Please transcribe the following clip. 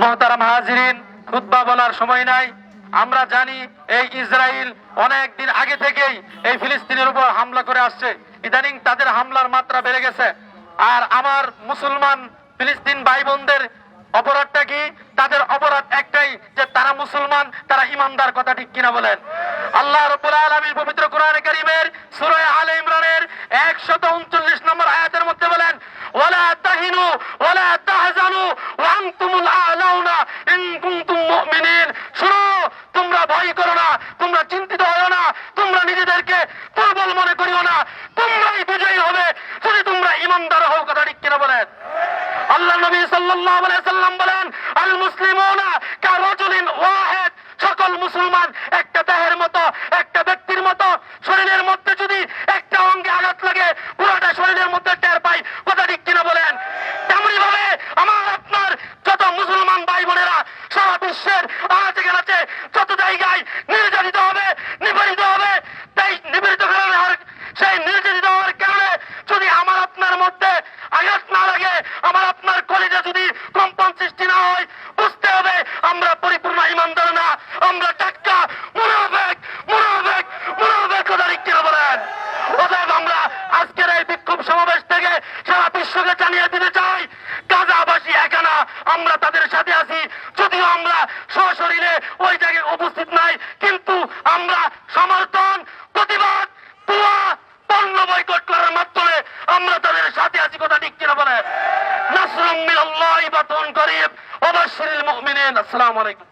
মোহতারাম হাজিরিন, খুতবা বলার সময় নাই। আমরা জানি এই ইসরায়েল অনেক দিন আগে থেকেই এই ফিলিস্তিনের উপর হামলা করে আসছে। ইদানিং তাদের হামলার মাত্রা বেড়ে গেছে। আর আমার মুসলমান ফিলিস্তিন ভাই বোনদের অপরাধটা কি? তাদের অপরাধ একটাই, যে তারা মুসলমান, তারা ইমানদার। কথা ঠিক কিনা বলেন? আল্লাহ রাব্বুল আলামিন পবিত্র কোরআনে কারীমের সূরা আলে ইমরানের 139 নম্বর আয়াতের মধ্যে বলেন, ওয়ালা তাহিনু ওয়ালা তাহজানু ওয়া আনতুমুল আ'লাউনা ইন কুনতুম মুমিনিন। শুনো, তোমরা ভয় করো না, তোমরা চিন্তিত হও না, তোমরা নিজেদেরকে দুর্বল মনে করিও না, তোমরাই বিজয়ী হবে যদি তোমরা ইমানদার হও। কথা ঠিক কিনা বলেন? আল্লাহ নবী সাল্লাল্লাহু আলাইহি সাল্লাম বলেন, আল মুসলিমুনা কারাজুলিন ওয়াহিদ। সকল মুসলমান একটা দেহের মতো, একটা ব্যক্তির মতো। শরীরের মধ্যে যদি একটা অঙ্গে আঘাত লাগে, পুরোটা শরীরের মধ্যে টের পাই। কথা ঠিক কিনা বলেন? তেমনি ভাবে আমার আপনার যত মুসলমান ভাই বোনেরা সারা বিশ্বের আনাচে কানাচে যত জায়গায় নির্যাতিত হবে, নিপীড়িত হবে, তাই নিপীড়িত হওয়ার, সেই নির্যাতিত হওয়ার কারণে যদি আমার আপনার মধ্যে আঘাত না লাগে, আমার আপনার কলিজা যদি কম্পন সৃষ্টি না হয়, বুঝতে হবে আমরা পরিপূর্ণ ইমানদার না, আমরা টাটকা মুনাফিক। মুনাফিক মুনাফিক। কথা ঠিক কিনা বলেন? অতএব আমরা আজকের এই বিক্ষোভ সমাবেশ থেকে সারা বিশ্বকে জানিয়ে দিতে চাই, গাজাবাসী একা না, আমরা তাদের সাথে আছি। যদিও আমরা সশরীরে ওই জায়গায় উপস্থিত নাই, কিন্তু আমরা সমর্থন, প্রতিবাদ, দোয়া, পণ্য বয়কট করার মাধ্যমে আমরা তাদের সাথে আছি। কথা ঠিক কিনা বলেন? নাসরুম মিনাল্লাহি ওয়া ফাতহুন করিব ওয়া বাশশিরিল মুমিনিন। আসসালামু আলাইকুম।